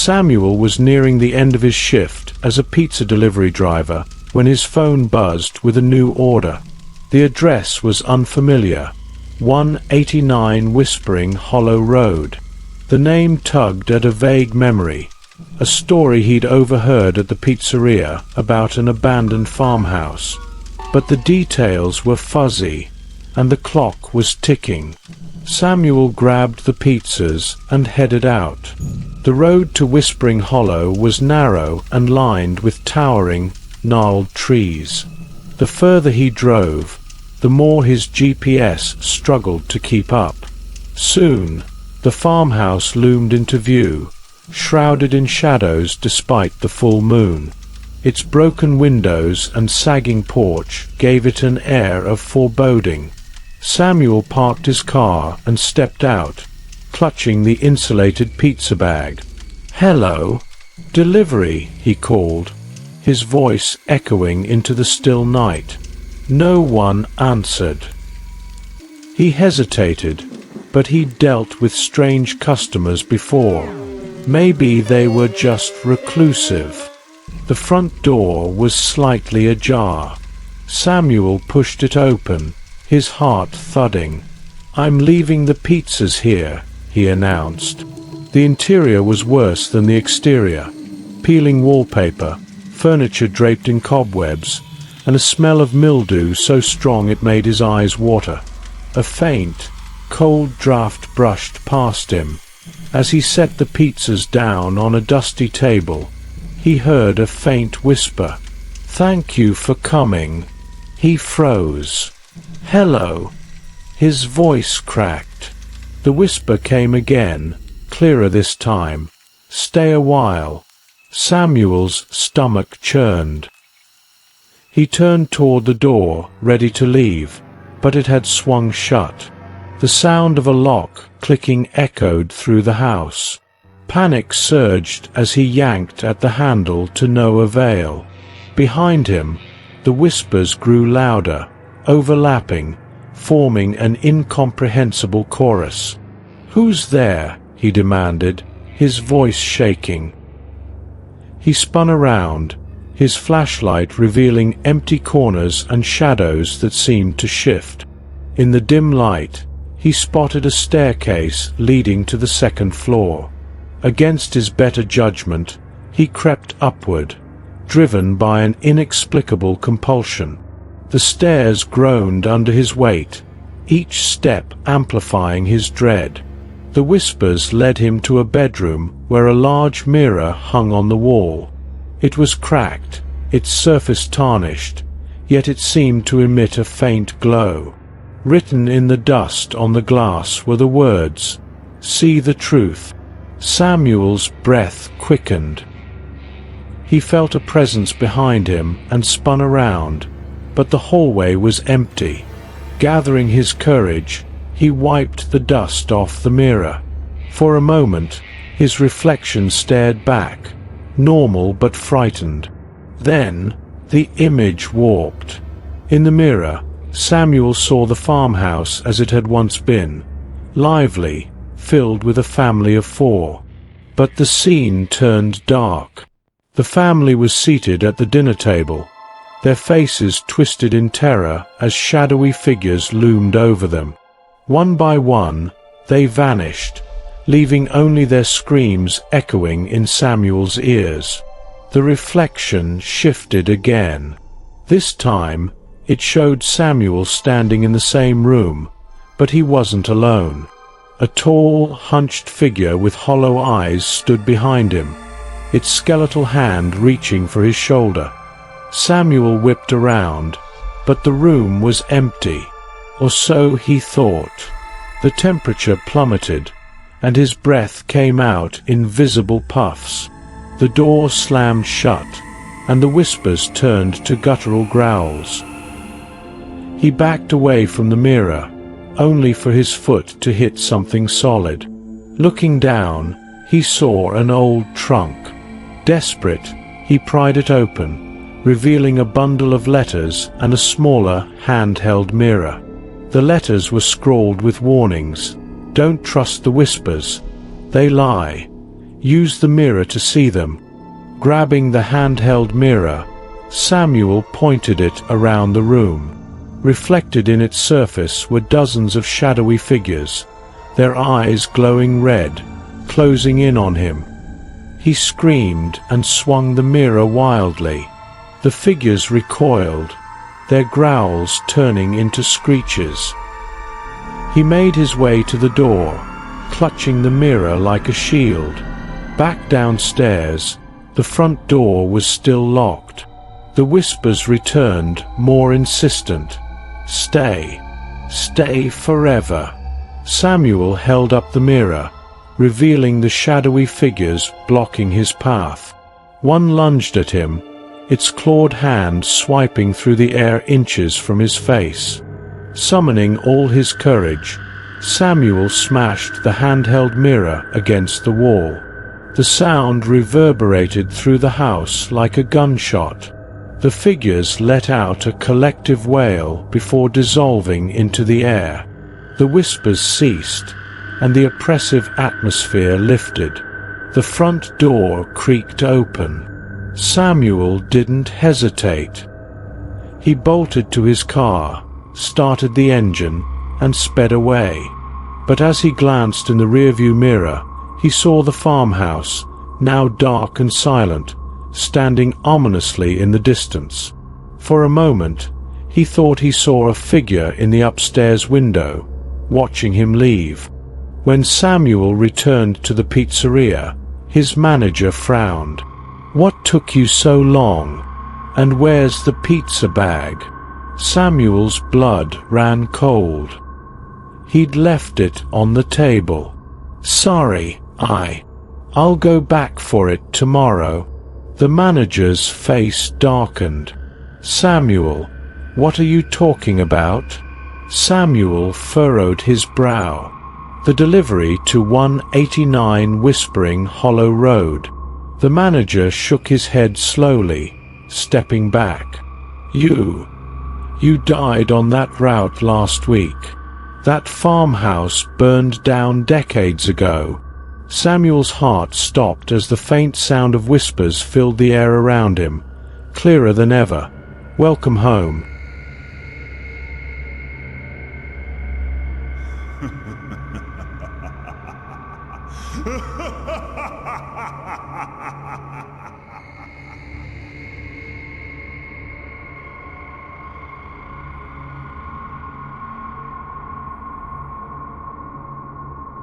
Samuel was nearing the end of his shift as a pizza delivery driver when his phone buzzed with a new order. The address was unfamiliar: 189 Whispering Hollow Road. The name tugged at a vague memory, a story he'd overheard at the pizzeria about an abandoned farmhouse. But the details were fuzzy, and the clock was ticking. Samuel grabbed the pizzas and headed out. The road to Whispering Hollow was narrow and lined with towering, gnarled trees. The further he drove, the more his GPS struggled to keep up. Soon, the farmhouse loomed into view, shrouded in shadows despite the full moon. Its broken windows and sagging porch gave it an air of foreboding. Samuel parked his car and stepped out, clutching the insulated pizza bag. "Hello, delivery," he called, his voice echoing into the still night. No one answered. He hesitated, but he'd dealt with strange customers before. Maybe they were just reclusive. The front door was slightly ajar. Samuel pushed it open, his heart thudding. "I'm leaving the pizzas here," he announced. The interior was worse than the exterior. Peeling wallpaper, furniture draped in cobwebs, and a smell of mildew so strong it made his eyes water. A faint, cold draft brushed past him. As he set the pizzas down on a dusty table, he heard a faint whisper. "Thank you for coming." He froze. "Hello." His voice cracked. The whisper came again, clearer this time. "Stay a while." Samuel's stomach churned. He turned toward the door, ready to leave, but it had swung shut. The sound of a lock clicking echoed through the house. Panic surged as he yanked at the handle to no avail. Behind him, the whispers grew louder, overlapping, forming an incomprehensible chorus. "Who's there?" he demanded, his voice shaking. He spun around, his flashlight revealing empty corners and shadows that seemed to shift. In the dim light, he spotted a staircase leading to the second floor. Against his better judgment, he crept upward, driven by an inexplicable compulsion. The stairs groaned under his weight, each step amplifying his dread. The whispers led him to a bedroom where a large mirror hung on the wall. It was cracked, its surface tarnished, yet it seemed to emit a faint glow. Written in the dust on the glass were the words, "See the truth." Samuel's breath quickened. He felt a presence behind him and spun around, but the hallway was empty. Gathering his courage, he wiped the dust off the mirror. For a moment, his reflection stared back, normal but frightened. Then, the image warped. In the mirror, Samuel saw the farmhouse as it had once been, lively, filled with a family of 4. But the scene turned dark. The family was seated at the dinner table, their faces twisted in terror as shadowy figures loomed over them. One by one, they vanished, leaving only their screams echoing in Samuel's ears. The reflection shifted again. This time, it showed Samuel standing in the same room, but he wasn't alone. A tall, hunched figure with hollow eyes stood behind him, its skeletal hand reaching for his shoulder. Samuel whipped around, but the room was empty, or so he thought. The temperature plummeted, and his breath came out in visible puffs. The door slammed shut, and the whispers turned to guttural growls. He backed away from the mirror, only for his foot to hit something solid. Looking down, he saw an old trunk. Desperate, he pried it open, revealing a bundle of letters and a smaller, handheld mirror. The letters were scrawled with warnings. "Don't trust the whispers. They lie." Use the mirror to see them. Grabbing the handheld mirror, Samuel pointed it around the room. Reflected in its surface were dozens of shadowy figures, their eyes glowing red, closing in on him. He screamed and swung the mirror wildly. The figures recoiled, their growls turning into screeches. He made his way to the door, clutching the mirror like a shield. Back downstairs, the front door was still locked. The whispers returned, more insistent. Stay. Stay forever. Samuel held up the mirror, revealing the shadowy figures blocking his path. One lunged at him, its clawed hand swiping through the air inches from his face. Summoning all his courage, Samuel smashed the handheld mirror against the wall. The sound reverberated through the house like a gunshot. The figures let out a collective wail before dissolving into the air. The whispers ceased, and the oppressive atmosphere lifted. The front door creaked open. Samuel didn't hesitate. He bolted to his car, started the engine, and sped away. But as he glanced in the rearview mirror, he saw the farmhouse, now dark and silent, standing ominously in the distance. For a moment, he thought he saw a figure in the upstairs window, watching him leave. When Samuel returned to the pizzeria, his manager frowned. "What took you so long? And where's the pizza bag?" Samuel's blood ran cold. He'd left it on the table. "Sorry, I'll go back for it tomorrow." The manager's face darkened. "Samuel, what are you talking about?" Samuel furrowed his brow. "The delivery to 189 Whispering Hollow Road." The manager shook his head slowly, stepping back. You died on that route last week. That farmhouse burned down decades ago." Samuel's heart stopped as the faint sound of whispers filled the air around him, clearer than ever. "Welcome home."